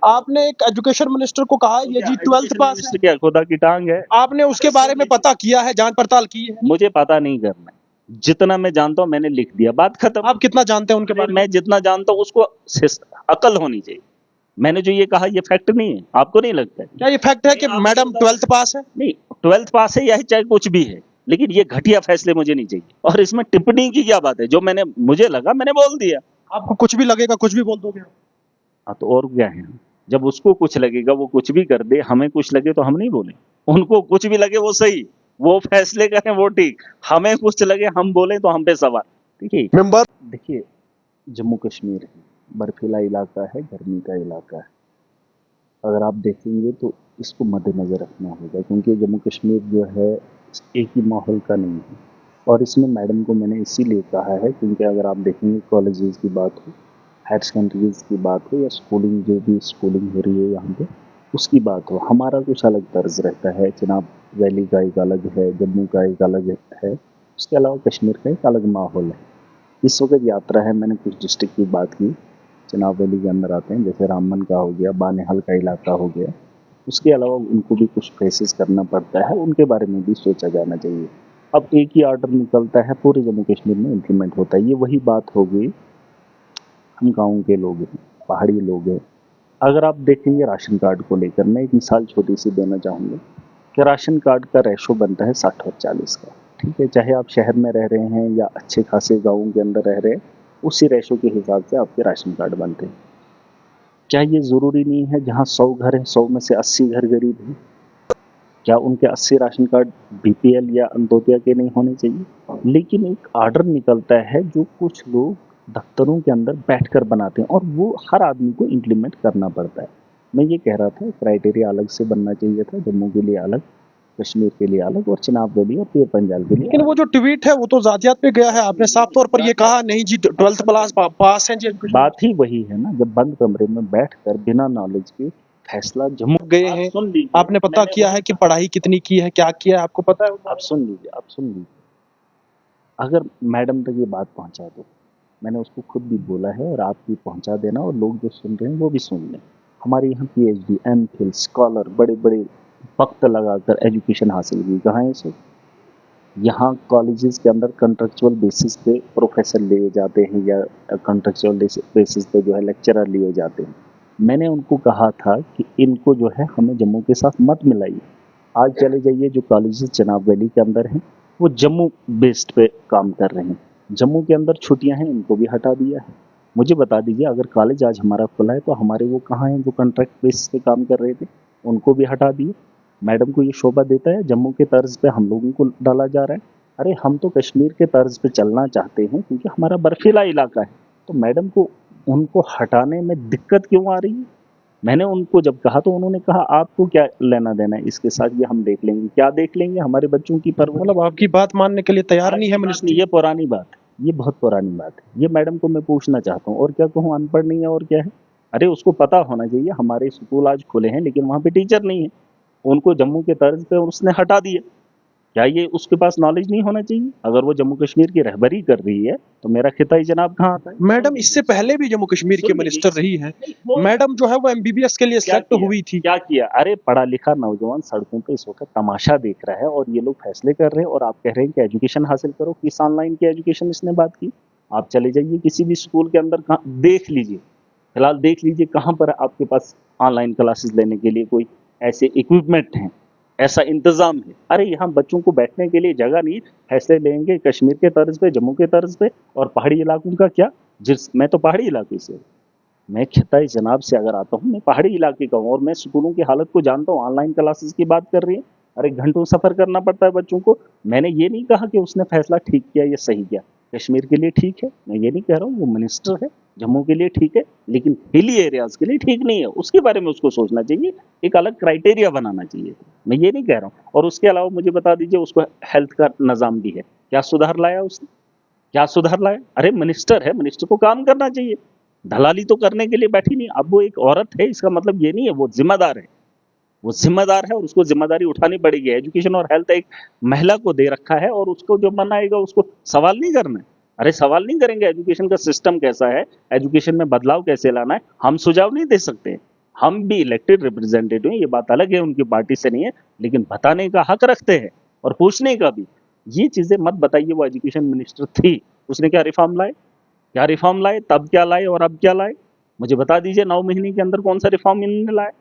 आपने एक education minister को कहा ये जी 12th पास है, क्या खुदा की टांग है? आपने उसके बारे में पता किया है, जांच पड़ताल की है? मुझे पता नहीं करना है। जितना मैं जानता हूँ मैंने लिख दिया, बात खत्म। आप कितना जानते हैं उनके बारे में? मैं जितना जानता हूँ उसको अकल होनी चाहिए। मैंने जो ये कहा ये फैक्ट नहीं है, आपको नहीं लगता है? क्या ये फैक्ट है कि मैडम 12th पास है? नहीं, 12th पास है या चाहे कुछ भी है, लेकिन ये घटिया फैसले मुझे नहीं चाहिए। और इसमें टिप्पणी की क्या बात है? जो मुझे लगा मैंने बोल दिया। आपको कुछ भी लगेगा, कुछ भी बोल दोगे? हाँ तो और क्या है? जब उसको कुछ लगेगा वो कुछ भी कर दे, हमें कुछ लगे तो हम नहीं बोले। उनको कुछ भी लगे वो सही, वो फैसले करें वो ठीक, हमें कुछ लगे हम बोले तो हम पे सवाल। देखिए मेंबर, देखिए जम्मू कश्मीर है, बर्फीला इलाका है, गर्मी का इलाका है। अगर आप देखेंगे तो इसको मद्देनज़र रखना होगा, क्योंकि जम्मू कश्मीर जो है एक ही माहौल का नहीं है। और इसमें मैडम को मैंने इसीलिए कहा है क्योंकि अगर आप देखेंगे कॉलेजेस की बात हो, हायर सेकेंडरीज की बात हो या स्कूलिंग जो भी स्कूलिंग हो रही है यहाँ पे उसकी बात हो, हमारा कुछ अलग तर्ज रहता है। चिनाब वैली का एक अलग है, जम्मू का एक अलग है, उसके अलावा कश्मीर का एक अलग माहौल है। इस वक्त यात्रा है, मैंने कुछ डिस्ट्रिक्ट की बात की, चिनाब वैली के अंदर आते हैं, जैसे रामबन का हो गया, बानेहल का इलाका हो गया। उसके अलावा उनको भी कुछ फेसेस करना पड़ता है, उनके बारे में भी सोचा जाना चाहिए। अब एक ही ऑर्डर निकलता है पूरे जम्मू कश्मीर में इम्प्लीमेंट होता है, ये वही बात हो गई। हम गाँव के लोग हैं, पहाड़ी लोग हैं। अगर आप देखेंगे राशन कार्ड को लेकर, मैं एक मिसाल छोटी सी देना चाहूँगा कि राशन कार्ड का रेशो बनता है 60 और 40 का, ठीक है? चाहे आप शहर में रह रहे हैं या अच्छे खासे गाँव के अंदर रह रहे हैं, उसी रेशो के हिसाब से आपके राशन कार्ड बनते हैं। क्या ये ज़रूरी नहीं है जहाँ 100 घर हैं 100 में से 80 घर गरीब हैं? क्या उनके 80 राशन कार्ड बीपीएल या अंत्योदय के नहीं होने चाहिए? लेकिन एक ऑर्डर निकलता है जो कुछ लोग दफ्तरों के अंदर बैठकर बनाते हैं और वो हर आदमी को इम्प्लीमेंट करना पड़ता है। मैं ये कह रहा था क्राइटेरिया अलग से बनना चाहिए था, जम्मू के लिए अलग, कश्मीर के लिए अलग और चिनाब वैली और पीर पंजाल के लिए। लेकिन वो जो ट्वीट है वो तो जातियात पे गया है, आपने साफ तौर पर ये कहा नहीं जी 12th क्लास पास है जी। बात ही वही है ना, जब बंद कमरे में बैठकर बिना नॉलेज के फैसला जम्मू गए हैं, आपने पता किया है कि पढ़ाई कितनी की है, क्या किया है, आपको पता है? आप सुन लीजिए, अगर मैडम तक ये बात पहुंचा दो, मैंने उसको खुद भी बोला है और आप भी पहुंचा देना और लोग जो सुन रहे हैं वो भी सुन लें। हमारे यहाँ पीएचडी, एमफिल, स्कॉलर, बड़े बड़े वक्त लगाकर एजुकेशन हासिल की, कहाँ है सब? यहाँ कॉलेजेस के अंदर कॉन्ट्रेक्चुअल बेसिस पे प्रोफेसर लिए जाते हैं या कॉन्ट्रेक्चुअल बेसिस पे जो है लेक्चरर लिए जाते हैं। मैंने उनको कहा था कि इनको जो है हमें जम्मू के साथ मत मिलाइए। आज चले जाइए जो कॉलेजेस चिनाब वैली के अंदर हैं वो जम्मू बेस्ड पे काम कर रहे हैं। जम्मू के अंदर छुट्टियां हैं, इनको भी हटा दिया है। मुझे बता दीजिए अगर कॉलेज आज हमारा खुला है तो हमारे वो कहाँ हैं जो कॉन्ट्रैक्ट बेसिस पे काम कर रहे थे? उनको भी हटा दिए। मैडम को ये शोभा देता है जम्मू के तर्ज पे हम लोगों को डाला जा रहा है? अरे हम तो कश्मीर के तर्ज पे चलना चाहते हैं क्योंकि हमारा बर्फीला इलाका है। तो मैडम को उनको हटाने में दिक्कत क्यों आ रही है? मैंने उनको जब कहा तो उन्होंने कहा आपको क्या लेना देना है इसके साथ, ये हम देख लेंगे। क्या देख लेंगे? हमारे बच्चों की परवरिश। मतलब आपकी बात मानने के लिए तैयार नहीं है मिनिस्टर? ये पुरानी बात है, ये बहुत पुरानी बात है। ये मैडम को मैं पूछना चाहता हूँ, और क्या कहूँ, अनपढ़ नहीं है और क्या है? अरे उसको पता होना चाहिए हमारे स्कूल आज खुले हैं लेकिन वहाँ पे टीचर नहीं है, उनको जम्मू के तर्ज पे उसने हटा दिया। क्या ये उसके पास नॉलेज नहीं होना चाहिए? अगर वो जम्मू कश्मीर की रहबरी कर रही है तो मेरा खिताई जनाब कहाँ आता है? मैडम इससे पहले भी जम्मू कश्मीर की मिनिस्टर रही है, मैडम जो है वो एमबीबीएस के लिए सिलेक्ट हुई थी। क्या किया? अरे पढ़ा लिखा नौजवान सड़कों पे इस वक्त तमाशा देख रहा है और ये लोग फैसले कर रहे हैं और आप कह रहे हैं कि एजुकेशन हासिल करो। किस ऑनलाइन की एजुकेशन इसने बात की? आप चले जाइए किसी भी स्कूल के अंदर, देख लीजिए, फिलहाल देख लीजिए कहाँ पर आपके पास ऑनलाइन क्लासेस लेने के लिए कोई ऐसे इक्विपमेंट हैं, ऐसा इंतजाम है। अरे यहाँ बच्चों को बैठने के लिए जगह नहीं, फैसले लेंगे कश्मीर के तर्ज पे, जम्मू के तर्ज पे। और पहाड़ी इलाकों का क्या? मैं तो पहाड़ी इलाके से, मैं खिताई जनाब से अगर आता हूँ, मैं पहाड़ी इलाके का हूँ और मैं स्कूलों की हालत को जानता हूँ। ऑनलाइन क्लासेस की बात कर रही है, अरे घंटों सफर करना पड़ता है बच्चों को। मैंने ये नहीं कहा कि उसने फैसला ठीक किया या सही किया, कश्मीर के लिए ठीक है, मैं ये नहीं कह रहा हूँ। वो मिनिस्टर है, जम्मू के लिए ठीक है, लेकिन हिली एरियाज के लिए ठीक नहीं है। उसके बारे में उसको सोचना चाहिए, एक अलग क्राइटेरिया बनाना चाहिए, मैं ये नहीं कह रहा हूँ। और उसके अलावा मुझे बता दीजिए उसको हेल्थ का निज़ाम भी है, क्या सुधार लाया उसने? क्या सुधार लाया? अरे मिनिस्टर है, मिनिस्टर को काम करना चाहिए, दलाली तो करने के लिए बैठी नहीं। अब वो एक औरत है, इसका मतलब ये नहीं है वो जिम्मेदार है, वो जिम्मेदार है और उसको जिम्मेदारी उठानी पड़ेगी। एजुकेशन और हेल्थ एक महिला को दे रखा है और उसको जो बनाएगा उसको सवाल नहीं करना है। अरे सवाल नहीं करेंगे एजुकेशन का सिस्टम कैसा है, एजुकेशन में बदलाव कैसे लाना है, हम सुझाव नहीं दे सकते। हम भी इलेक्टेड रिप्रेजेंटेटिव हैं, ये बात अलग है, उनकी पार्टी से नहीं है, लेकिन बताने का हक रखते हैं और पूछने का भी। ये चीजें मत बताइए वो एजुकेशन मिनिस्टर थी, उसने क्या रिफॉर्म लाए, क्या रिफॉर्म लाए, तब क्या लाए और अब क्या लाए, मुझे बता दीजिए 9 महीने के अंदर कौन सा रिफॉर्म इन्होंने लाया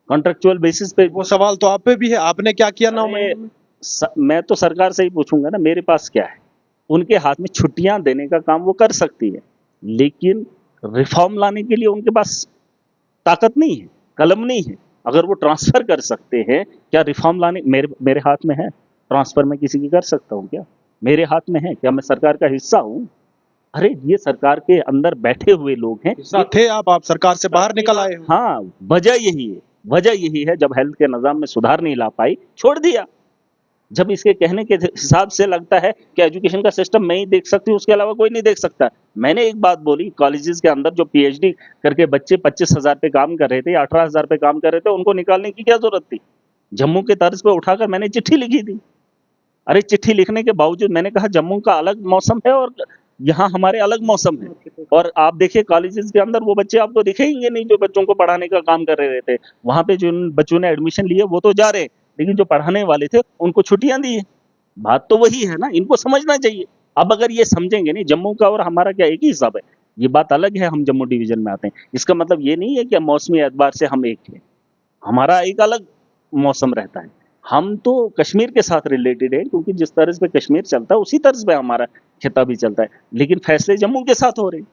कॉन्ट्रेक्चुअल बेसिस पे। वो सवाल तो आप पे भी है, आपने क्या किया 9 महीने में? मैं तो सरकार से ही पूछूंगा ना, मेरे पास क्या है। उनके हाथ में छुट्टियां देने का काम वो कर सकती है, लेकिन रिफॉर्म लाने के लिए उनके पास ताकत नहीं है, कलम नहीं है। अगर वो ट्रांसफर कर सकते हैं, क्या रिफॉर्म लाने मेरे मेरे हाथ में है? ट्रांसफर मैं किसी की कर सकता हूँ क्या? मेरे हाथ में है क्या? मैं सरकार का हिस्सा हूँ? अरे ये सरकार के अंदर बैठे हुए लोग हैं। हिस्सा थे आप सरकार से बाहर निकल आए हो। हाँ, वजह यही है जब हेल्थ के निजाम में सुधार नहीं ला पाई, छोड़ दिया। जब इसके कहने के हिसाब से लगता है कि एजुकेशन का सिस्टम मैं ही देख सकती हूँ, उसके अलावा कोई नहीं देख सकता। मैंने एक बात बोली, कॉलेजेस के अंदर जो पीएचडी करके बच्चे 25,000 पे काम कर रहे थे या 18,000 पे काम कर रहे थे, उनको निकालने की क्या जरूरत थी? जम्मू के तर्ज पे उठाकर मैंने चिट्ठी लिखी थी। अरे चिट्ठी लिखने के बावजूद मैंने कहा जम्मू का अलग मौसम है और यहाँ हमारे अलग मौसम है। और आप देखिए कॉलेजेस के अंदर वो बच्चे आपको दिखेंगे नहीं जो बच्चों को पढ़ाने का काम कर रहे थे। वहां पे जिन बच्चों ने एडमिशन लिए वो तो जा रहे, लेकिन जो पढ़ाने वाले थे उनको छुट्टियां दी है। बात तो वही है ना, इनको समझना चाहिए। अब अगर ये समझेंगे नहीं, जम्मू का और हमारा क्या एक ही हिसाब है, ये बात अलग है। हम जम्मू डिवीजन में आते हैं, इसका मतलब ये नहीं है कि मौसमी एतबार से हम एक हैं। हमारा एक अलग मौसम रहता है। हम तो कश्मीर के साथ रिलेटेड है, क्योंकि जिस तर्ज पे कश्मीर चलता है उसी तर्ज पे हमारा खिता भी चलता है, लेकिन फैसले जम्मू के साथ हो रहे हैं।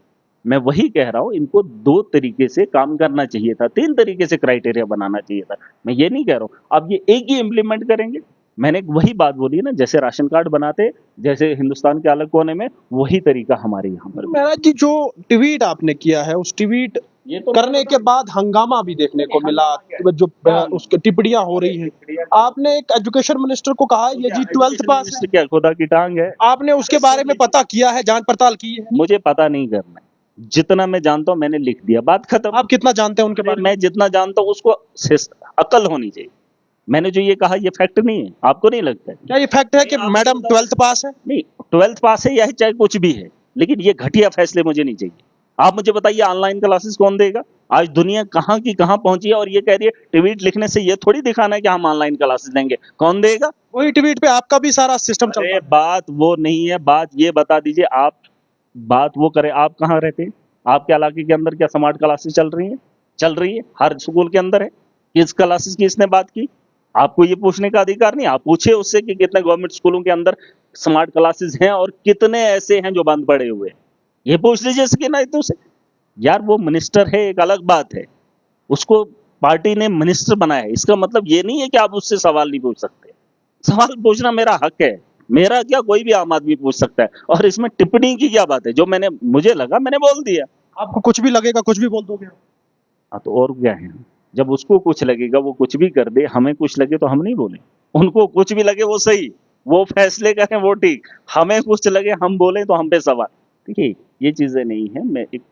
मैं वही कह रहा हूं, इनको 2 तरीके से काम करना चाहिए था, 3 तरीके से क्राइटेरिया बनाना चाहिए था। मैं ये नहीं कह रहा हूं अब ये एक ही इंप्लीमेंट करेंगे। मैंने वही बात बोली ना, जैसे राशन कार्ड बनाते, जैसे हिंदुस्तान के अलग कोने में, वही तरीका हमारे यहाँ पर भी। महाराज जी, जो ट्वीट आपने किया है, उस ट्वीट ये तो करने के बाद हंगामा भी देखने को मिला, जो उसकी टिप्पणियां हो रही हैं। आपने एक एजुकेशन मिनिस्टर को कहा है ये जी 12th पास है, क्या खुदा की टांग है? आपने उसके बारे में पता किया है, जांच पड़ताल की है? मुझे पता नहीं करना है। जितना मैं जानता हूं मैंने लिख दिया, बात खत्म। आप कितना जानते हैं उनके बारे में? मैं जितना जानता हूं उसको अकल होनी चाहिए। मैंने जो ये कहा ये फैक्ट नहीं है, आपको नहीं लगता है? क्या ये फैक्ट है कि मैडम 12th पास है? नहीं, 12th पास है या चाहे कुछ भी है, लेकिन ये घटिया फैसले मुझे नहीं चाहिए। आप मुझे बताइए ऑनलाइन क्लासेस कौन देगा? आज दुनिया कहां की कहां पहुंची है और ये कह रही है ट्वीट लिखने से ये थोड़ी दिखाना है कि हम ऑनलाइन क्लासेस देंगे। कौन देगा? वही ट्वीट पे आपका भी सारा सिस्टम चल रहा है। बात वो नहीं है, बात ये बता दीजिए आप, बात वो करें आप कहाँ रहते हैं? आपके इलाके के अंदर क्या स्मार्ट क्लासेस चल रही हैं? चल रही है, हर स्कूल के अंदर है। किस क्लासेस की इसने बात की? आपको ये पूछने का अधिकार नहीं। आप पूछे उससे कि कितने गवर्नमेंट स्कूलों के अंदर स्मार्ट क्लासेस हैं और कितने ऐसे हैं जो बंद पड़े हुए हैं। ये पूछ लीजिए इसके ना तो से। यार वो मिनिस्टर है, एक अलग बात है, उसको पार्टी ने मिनिस्टर बनाया है, इसका मतलब ये नहीं है कि आप उससे सवाल नहीं पूछ सकते। सवाल पूछना मेरा हक है, मेरा क्या कोई भी आम आदमी पूछ सकता है। और इसमें टिप्पणी की क्या बात है? जो मुझे लगा मैंने बोल दिया। आपको कुछ भी लगेगा, कुछ भी बोल दोगे? हाँ तो और क्या है, जब उसको कुछ लगेगा वो कुछ भी कर दे, हमें कुछ लगे तो हम नहीं बोले। उनको कुछ भी लगे वो सही, वो फैसले करें वो ठीक, हमें कुछ लगे हम बोले तो हम पे सवाल। देखिए ये चीजें नहीं है, मैं एक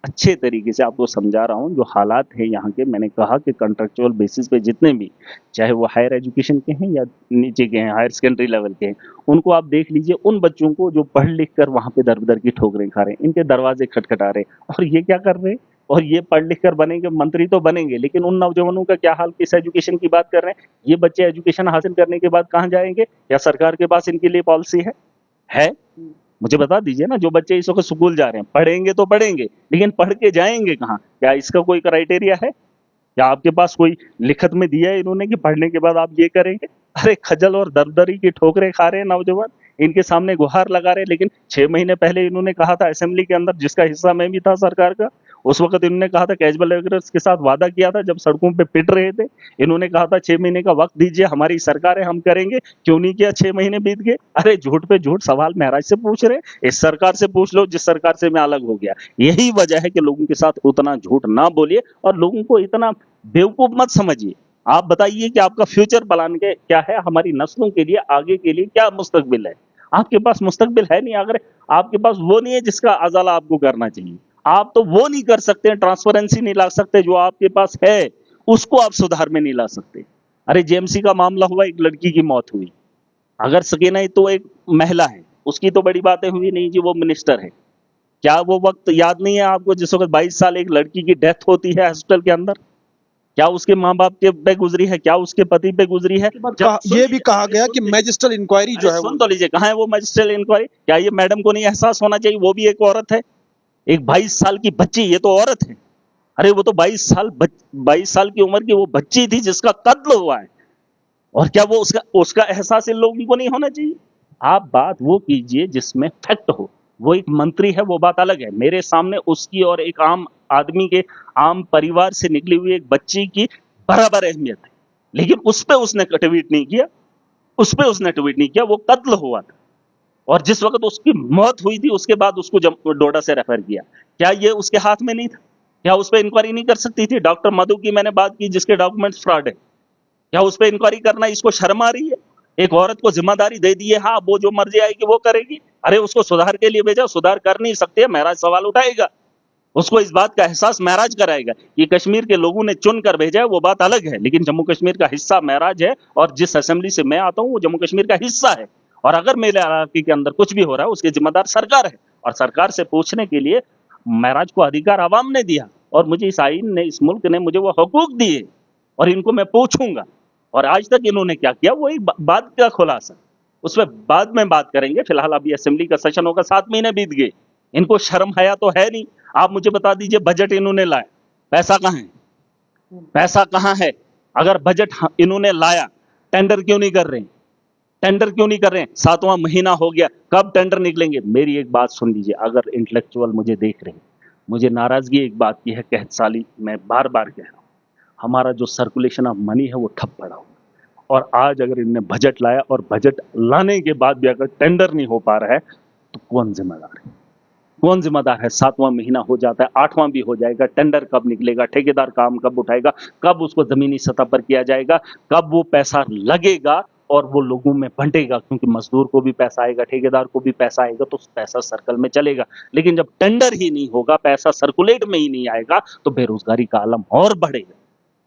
अच्छे तरीके से आपको समझा रहा हूँ जो हालात है यहाँ के। मैंने कहा कि कॉन्ट्रेक्चुअल बेसिस पे जितने भी, चाहे वो हायर एजुकेशन के हैं या नीचे के हैं, हायर सेकेंडरी लेवल के हैं, उनको आप देख लीजिए। उन बच्चों को जो पढ़ लिख कर वहाँ पे दर बदर की ठोकरें खा रहे हैं, इनके दरवाजे खटखटा रहे हैं, और ये क्या कर रहे हैं? और ये पढ़ लिख कर बनेंगे, मंत्री तो बनेंगे, लेकिन उन नौजवानों का क्या हाल? किस एजुकेशन की बात कर रहे हैं? ये बच्चे एजुकेशन हासिल करने के बाद कहाँ जाएंगे? या सरकार के पास इनके लिए पॉलिसी है? मुझे बता दीजिए ना। जो बच्चे इस वक्त स्कूल जा रहे हैं, पढ़ेंगे तो पढ़ेंगे, लेकिन पढ़ के जाएंगे कहाँ? क्या इसका कोई क्राइटेरिया है? क्या आपके पास कोई लिखत में दिया है इन्होंने कि पढ़ने के बाद आप ये करेंगे? अरे खजल और दरदरी की ठोकरें खा रहे हैं नौजवान, इनके सामने गुहार लगा रहे हैं। लेकिन 6 महीने पहले इन्होंने कहा था असेंबली के अंदर, जिसका हिस्सा मैं भी था सरकार का, उस वक्त इन्होंने कहा था कैजुअल लेबरर्स के साथ वादा किया था जब सड़कों पे पिट रहे थे। इन्होंने कहा था 6 महीने का वक्त दीजिए, हमारी सरकार है, हम करेंगे। क्यों नहीं किया? 6 महीने बीत गए। अरे झूठ पे झूठ सवाल महराज से पूछ रहे, इस सरकार से पूछ लो जिस सरकार से मैं अलग हो गया। यही वजह है कि लोगों के साथ उतना झूठ ना बोलिए और लोगों को इतना बेवकूफ मत समझिए। आप बताइए कि आपका फ्यूचर प्लान क्या है? हमारी नस्लों के लिए, आगे के लिए क्या मुस्तकबिल है? आपके पास मुस्तकबिल है नहीं। अगर आपके पास वो नहीं है जिसका अजाला आपको करना चाहिए, आप तो वो नहीं कर सकते, ट्रांसपेरेंसी नहीं ला सकते। जो आपके पास है उसको आप सुधार में नहीं ला सकते। अरे जेएमसी का मामला हुआ, एक लड़की की मौत हुई। अगर सकीना तो एक महिला है, उसकी तो बड़ी बातें हुई नहीं जी, वो मिनिस्टर है। क्या वो वक्त याद नहीं है आपको जिस वक्त 22 साल एक लड़की की डेथ होती है हॉस्पिटल के अंदर? क्या उसके माँ बाप के पे गुजरी है? क्या उसके पति पे गुजरी है? ये भी कहा गया कि मैजिस्ट्रल इंक्वायरी जो है सुन तो लीजिए, कहाँ है वो मैजिस्ट्रियल इंक्वायरी? क्या ये मैडम को नहीं एहसास होना चाहिए? वो भी एक औरत है, एक 22 साल की बच्ची, ये तो औरत है। अरे वो तो 22 साल की उम्र की वो बच्ची थी जिसका कत्ल हुआ है। और क्या वो उसका उसका एहसास इन लोगों को नहीं होना चाहिए? आप बात वो कीजिए जिसमें फैक्ट हो। वो एक मंत्री है, वो बात अलग है। मेरे सामने उसकी और एक आम आदमी के, आम परिवार से निकली हुई एक बच्ची की बराबर अहमियत है, लेकिन उस पर उसने ट्वीट नहीं किया। उस पर उसने ट्वीट नहीं किया। वो कत्ल हुआ था और जिस वक्त उसकी मौत हुई थी उसके बाद उसको डोडा से रेफर किया। क्या ये उसके हाथ में नहीं था? क्या उस पर इंक्वायरी नहीं कर सकती थी? डॉक्टर मधु की मैंने बात की जिसके डॉक्यूमेंट्स फ्रॉड है, क्या उस पर इंक्वायरी करना इसको शर्म आ रही है? एक औरत को जिम्मेदारी दे दी है, हाँ वो जो मर्जी आएगी वो करेगी। अरे उसको सुधार के लिए भेजा, सुधार कर नहीं सकते, महराज सवाल उठाएगा। उसको इस बात का एहसास महराज कराएगा। ये कश्मीर के लोगों ने चुन कर भेजा है वो बात अलग है, लेकिन जम्मू कश्मीर का हिस्सा महराज है और जिस असेंबली से मैं आता हूं वो जम्मू कश्मीर का हिस्सा है। और अगर मेरे इलाके के अंदर कुछ भी हो रहा है उसकी जिम्मेदार सरकार है, और सरकार से पूछने के लिए महराज को अधिकार आवाम ने दिया, और मुझे इस आइन ने, इस मुल्क ने मुझे वो हकूक दिए, और इनको मैं पूछूंगा। और आज तक इन्होंने क्या किया वो एक बात का खुलासा, उस पर बाद में बात करेंगे। फिलहाल अभी असेंबली का सेशन होगा, 7 महीने बीत गए, इनको शर्म हया तो है नहीं। आप मुझे बता दीजिए, बजट इन्होंने लाया, पैसा कहां है? पैसा कहां है? अगर बजट इन्होंने लाया, टेंडर क्यों नहीं कर रहे? टेंडर क्यों नहीं कर रहे हैं? 7वां महीना हो गया, कब टेंडर निकलेंगे? मेरी एक बात सुन लीजिए, अगर इंटेलेक्चुअल मुझे देख रहे हैं, मुझे नाराजगी एक बात की है, कहत साली मैं बार बार कह रहा हूं, हमारा जो सर्कुलेशन ऑफ मनी है वो ठप पड़ा हुआ। और आज अगर इनने बजट लाया और बजट लाने के बाद भी अगर टेंडर नहीं हो पा रहा है, तो कौन जिम्मेदार है? कौन जिम्मेदार है? 7वां महीना हो जाता है, 8वां भी हो जाएगा, टेंडर कब निकलेगा? ठेकेदार काम कब उठाएगा? कब उसको जमीनी सतह पर किया जाएगा? कब वो पैसा लगेगा और वो लोगों में बंटेगा? क्योंकि मजदूर को भी पैसा आएगा, ठेकेदार को भी पैसा आएगा, तो पैसा सर्कल में चलेगा। लेकिन जब टेंडर ही नहीं होगा, पैसा सर्कुलेट में ही नहीं आएगा, तो बेरोजगारी का आलम और बढ़ेगा।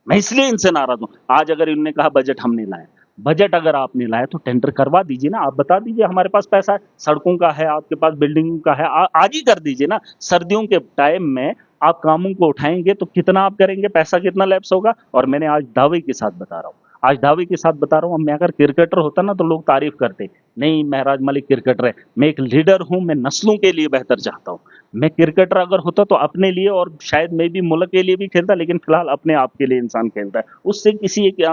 मैं इसलिए इनसे नाराज हूं। आज अगर इन्होंने कहा बजट हमने लाया, बजट अगर आपने लाया तो टेंडर करवा दीजिए ना। आप बता दीजिए हमारे पास पैसा है, सड़कों का है, आपके पास बिल्डिंग का है, आज ही कर दीजिए ना। सर्दियों के टाइम में आप कामों को उठाएंगे तो कितना आप करेंगे, पैसा कितना लैप्स होगा? और मैंने आज दावे के साथ बता रहा हूँ, आज दावे के साथ बता रहा हूँ, मैं अगर क्रिकेटर होता ना तो लोग तारीफ करते, नहीं महराज मलिक क्रिकेटर है। मैं एक लीडर हूं, मैं नस्लों के लिए बेहतर चाहता हूं। मैं क्रिकेटर अगर होता तो अपने लिए और शायद मैं भी मुल्क के लिए भी खेलता, लेकिन फिलहाल अपने आप के लिए इंसान खेलता है, उससे किसी एक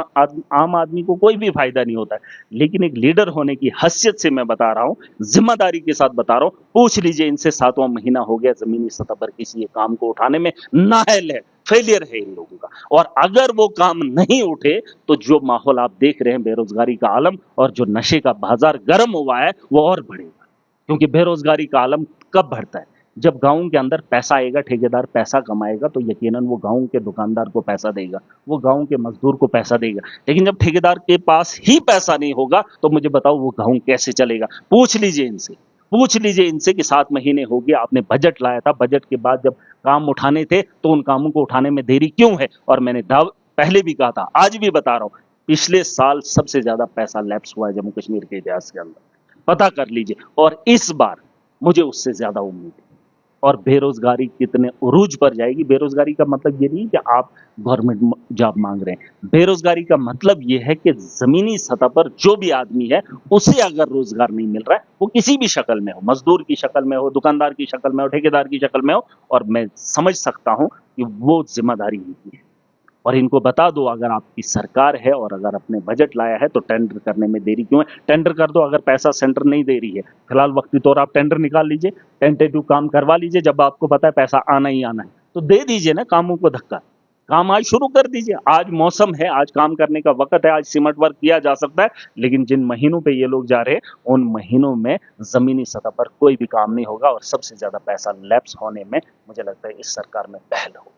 आम आदमी को कोई भी फायदा नहीं होता है। लेकिन एक लीडर होने की हैसियत से मैं बता रहा हूं, जिम्मेदारी के साथ बता रहा हूं, पूछ लीजिए इनसे, 7वां महीना हो गया, जमीनी सतह पर किसी एक काम को उठाने में नाअहल है, फेलियर है इन लोगों का। और अगर वो काम नहीं उठे तो जो माहौल आप देख रहे हैं, बेरोजगारी का आलम और जो नशे का बाजार गर्म हुआ है वो और बढ़ेगा। क्योंकि बेरोजगारी का आलम कब बढ़ता है? जब गांव के अंदर पैसा आएगा, ठेकेदार पैसा कमाएगा, तो यकीनन वो गांव के दुकानदार को पैसा देगा, वो गांव के मजदूर को पैसा देगा। लेकिन जब ठेकेदार के पास ही पैसा नहीं होगा तो मुझे बताओ वो गांव कैसे चलेगा? पूछ लीजिए इनसे, पूछ लीजिए इनसे कि 7 महीने हो गए, आपने बजट लाया था, बजट के बाद जब काम उठाने थे तो उन कामों को उठाने में देरी क्यों है? और मैंने पहले भी कहा था, आज भी बता रहा हूं, पिछले साल सबसे ज्यादा पैसा लैप्स हुआ है जम्मू कश्मीर के इतिहास के अंदर, पता कर लीजिए। और इस बार मुझे उससे ज्यादा उम्मीद है। और बेरोजगारी कितने उरूज पर जाएगी? बेरोजगारी का मतलब ये नहीं कि आप गवर्नमेंट जॉब मांग रहे हैं, बेरोजगारी का मतलब ये है कि जमीनी सतह पर जो भी आदमी है उसे अगर रोजगार नहीं मिल रहा है, वो किसी भी शक्ल में हो, मजदूर की शक्ल में हो, दुकानदार की शक्ल में हो, ठेकेदार की शक्ल में हो, और मैं समझ सकता हूं कि वो जिम्मेदारी इनकी है। और इनको बता दो, अगर आपकी सरकार है और अगर अपने बजट लाया है तो टेंडर करने में देरी क्यों है? टेंडर कर दो। अगर पैसा सेंटर नहीं दे रही है, फिलहाल वक्ती तौर आप टेंडर निकाल लीजिए, टेंटेटिव काम करवा लीजिए, जब आपको पता है पैसा आना ही आना है तो दे दीजिए ना कामों को धक्का। काम आज शुरू कर दीजिए, आज मौसम है, आज काम करने का वक्त है, आज सीमेंट वर्क किया जा सकता है। लेकिन जिन महीनों पे ये लोग जा रहे हैं उन महीनों में जमीनी सतह पर कोई भी काम नहीं होगा और सबसे ज्यादा पैसा लैप्स होने में मुझे लगता है इस सरकार में पहल हो।